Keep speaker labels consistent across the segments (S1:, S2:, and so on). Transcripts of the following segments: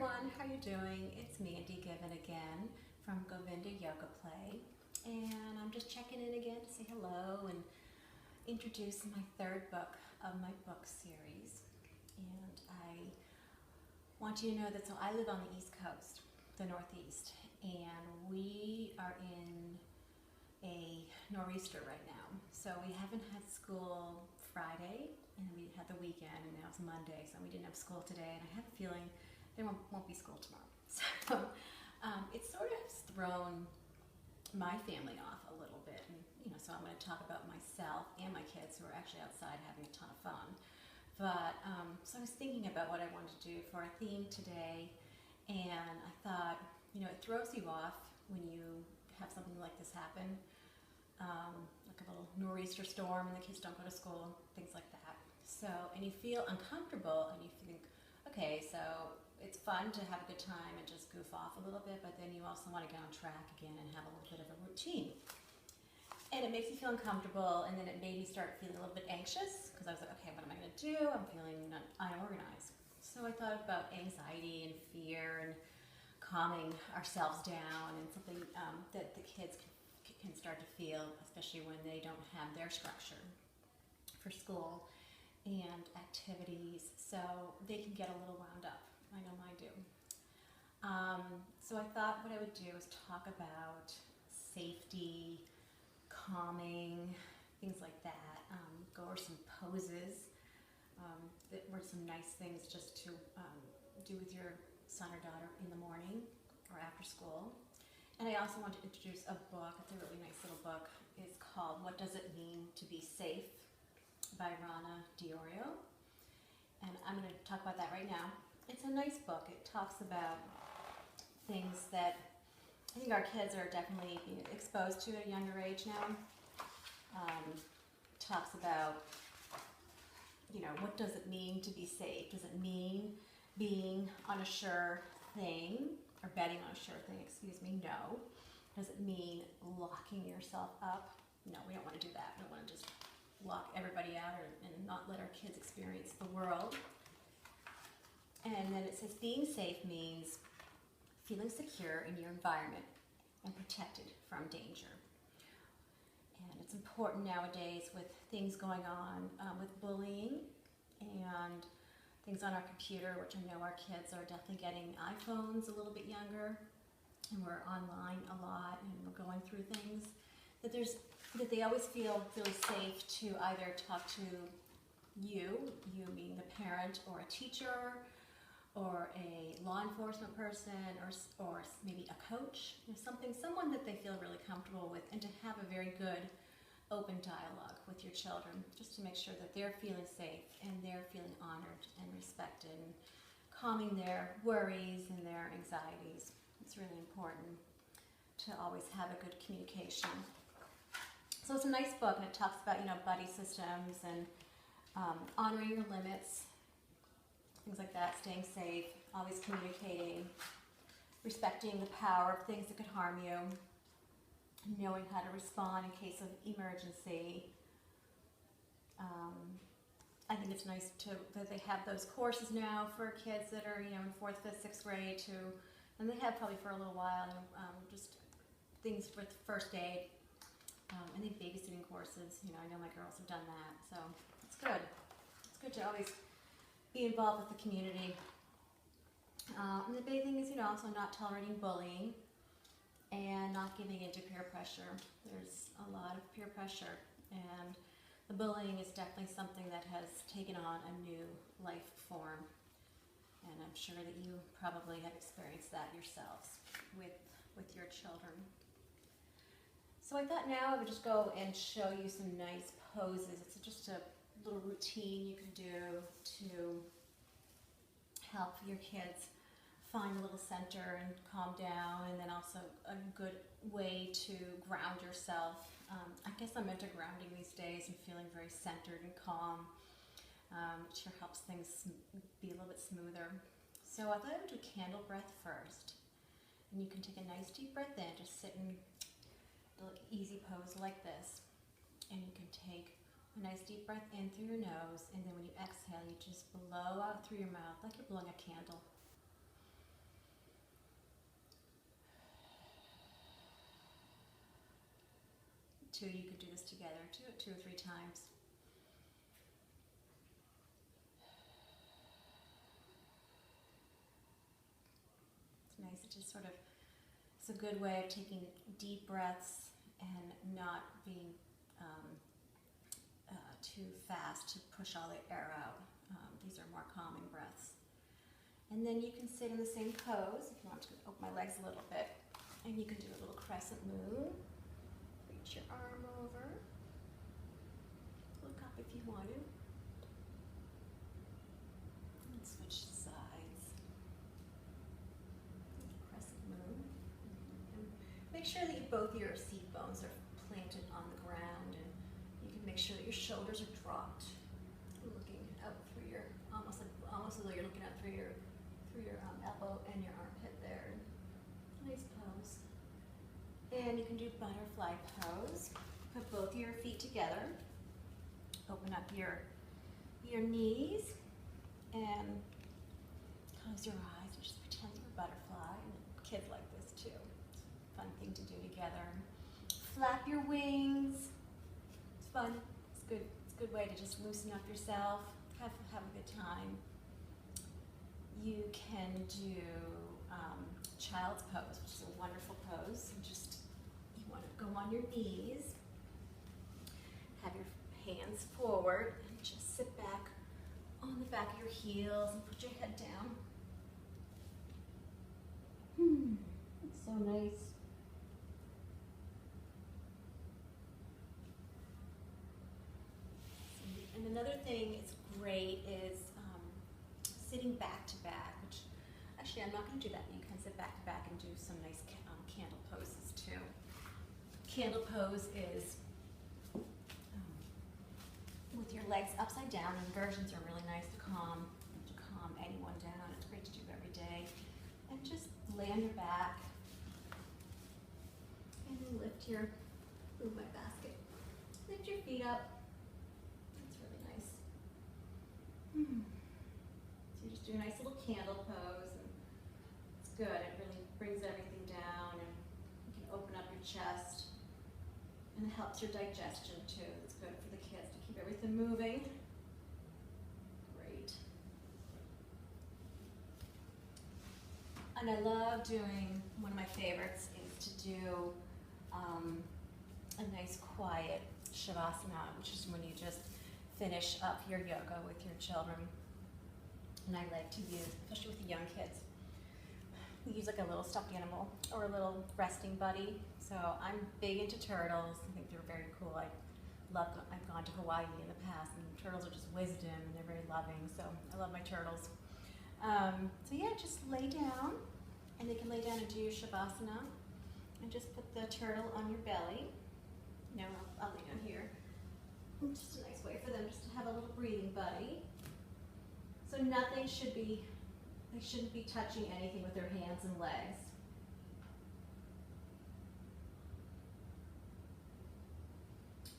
S1: everyone, how are you doing? It's Mandy Given again from Govinda Yoga Play, and I'm just checking in again to say hello and introduce my third book of my book series. And I want you to know that I live on the East Coast, the Northeast, and we are in a nor'easter right now. So we haven't had school Friday, and we had the weekend, and now it's Monday, so we didn't have school today, and I have a feeling there won't be school tomorrow. So it's sort of thrown my family off a little bit, and so I'm going to talk about myself and my kids who are actually outside having a ton of fun. But so I was thinking about what I wanted to do for a theme today, and I thought, it throws you off when you have something like this happen, like a little nor'easter storm and the kids don't go to school, things like that. So, and you feel uncomfortable and you think, okay, so it's fun to have a good time and just goof off a little bit, but then you also want to get on track again and have a little bit of a routine. And it makes you feel uncomfortable, and then it made me start feeling a little bit anxious because I was like, okay, what am I going to do? I'm feeling unorganized. So I thought about anxiety and fear and calming ourselves down, and something that the kids can start to feel, especially when they don't have their structure for school and activities, so they can get a little wound up. I know mine do. So I thought what I would do is talk about safety, calming, things like that. Go over some poses that were some nice things just to do with your son or daughter in the morning or after school. And I also want to introduce a book. It's a really nice little book. It's called What Does It Mean to Be Safe by Rana Diorio. And I'm going to talk about that right now. It's a nice book. It talks about things that I think our kids are definitely being exposed to at a younger age now. Talks about, what does it mean to be safe? Does it mean being on a sure thing, or betting on a sure thing, No. Does it mean locking yourself up? No, we don't want to do that. We don't want to just lock everybody out and not let our kids experience the world. And then it says being safe means feeling secure in your environment and protected from danger. And it's important nowadays with things going on with bullying and things on our computer, which I know our kids are definitely getting iPhones a little bit younger, and we're online a lot, and we're going through things, that they always feel really safe to either talk to you being the parent, or a teacher, or a law enforcement person, or maybe a coach, someone that they feel really comfortable with, and to have a very good open dialogue with your children, just to make sure that they're feeling safe and they're feeling honored and respected, and calming their worries and their anxieties. It's really important to always have a good communication. So it's a nice book, and it talks about, buddy systems and honoring your limits, things like that, staying safe, always communicating, respecting the power of things that could harm you, knowing how to respond in case of emergency. I think it's nice that they have those courses now for kids that are, in 4th, 5th, 6th grade and they have probably for a little while, just things with first aid. I think babysitting courses, I know my girls have done that, so it's good. It's good to always be involved with the community. And the big thing is, also not tolerating bullying and not giving into peer pressure. There's a lot of peer pressure, and the bullying is definitely something that has taken on a new life form. And I'm sure that you probably have experienced that yourselves with your children. So I thought now I would just go and show you some nice poses. It's just a little routine you can do to help your kids find a little center and calm down, and then also a good way to ground yourself. I guess I'm into grounding these days and feeling very centered and calm. It sure helps things be a little bit smoother. So I thought I would do candle breath first. And you can take a nice deep breath in, just sit in a little easy pose like this. And you can take a nice deep breath in through your nose, and then when you exhale, you just blow out through your mouth like you're blowing a candle. two, you could do this together, do it 2 or 3 times. It's nice, it just sort of, it's a good way of taking deep breaths and not being too fast to push all the air out. These are more calming breaths. And then you can sit in the same pose. If you want to open my legs a little bit, and you can do a little crescent moon. Reach your arm over. Look up if you want to. And switch sides. Crescent moon. And make sure that both your seat bones are planted on the ground, and you can make sure that your shoulders are dropped, looking out through your, almost as though you're looking out through your elbow and your armpit there. Nice pose. And you can do butterfly pose. Put both your feet together. Open up your knees and close your eyes and just pretend you're a butterfly. And kids like this too. It's a fun thing to do together. Flap your wings. It's fun. It's good. It's a good way to just loosen up yourself. Have a good time. You can do child's pose, which is a wonderful pose. You want to go on your knees, have your hands forward, and just sit back on the back of your heels and put your head down. It's so nice. And another thing that's great is sitting back to back, which actually I'm not going to do that, but you can sit back to back and do some nice candle poses too. Candle pose is with your legs upside down. Inversions are really nice to calm anyone down. It's great to do every day. And just lay on your back and then lift your, move my basket. Lift your feet up. That's really nice. So you just do a nice little candle pose, and it's good. It really brings everything down, and you can open up your chest, and it helps your digestion too. It's good for the kids to keep everything moving. Great. And I love doing, one of my favorites is to do a nice quiet Shavasana, which is when you just finish up your yoga with your children. And I like to use, especially with the young kids, we use like a little stuffed animal or a little resting buddy. So I'm big into turtles. I think they're very cool. I've gone to Hawaii in the past, and turtles are just wisdom, and they're very loving. So I love my turtles. So yeah, just lay down, and they can lay down and do Shavasana, and just put the turtle on your belly. You know, I'll lay down here. Just a nice way for them just to have a little breathing buddy. So nothing should be, they shouldn't be touching anything with their hands and legs.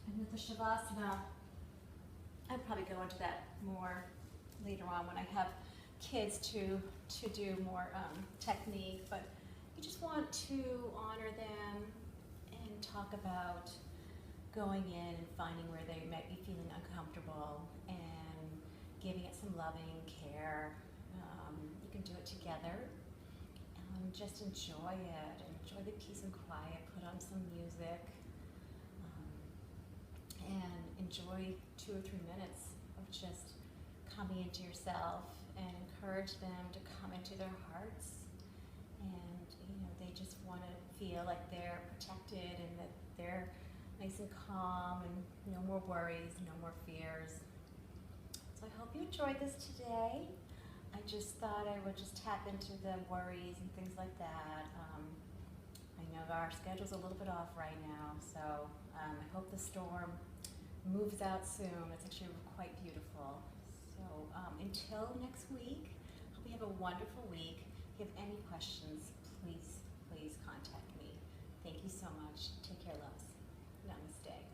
S1: And with the Shavasana, I'll probably go into that more later on when I have kids to do more technique, but you just want to honor them and talk about going in and finding where they might be feeling uncomfortable and giving it some loving care. You can do it together. Just enjoy it. Enjoy the peace and quiet. Put on some music. And enjoy 2 or 3 minutes of just coming into yourself, and encourage them to come into their hearts. And they just want to feel like they're protected and that they're nice and calm, and no more worries, no more fears. So I hope you enjoyed this today. I just thought I would just tap into the worries and things like that. I know our schedule's a little bit off right now, so I hope the storm moves out soon. It's actually quite beautiful. So until next week, hope you have a wonderful week. If you have any questions, please contact me. Thank you so much. Take care, loves. Namaste.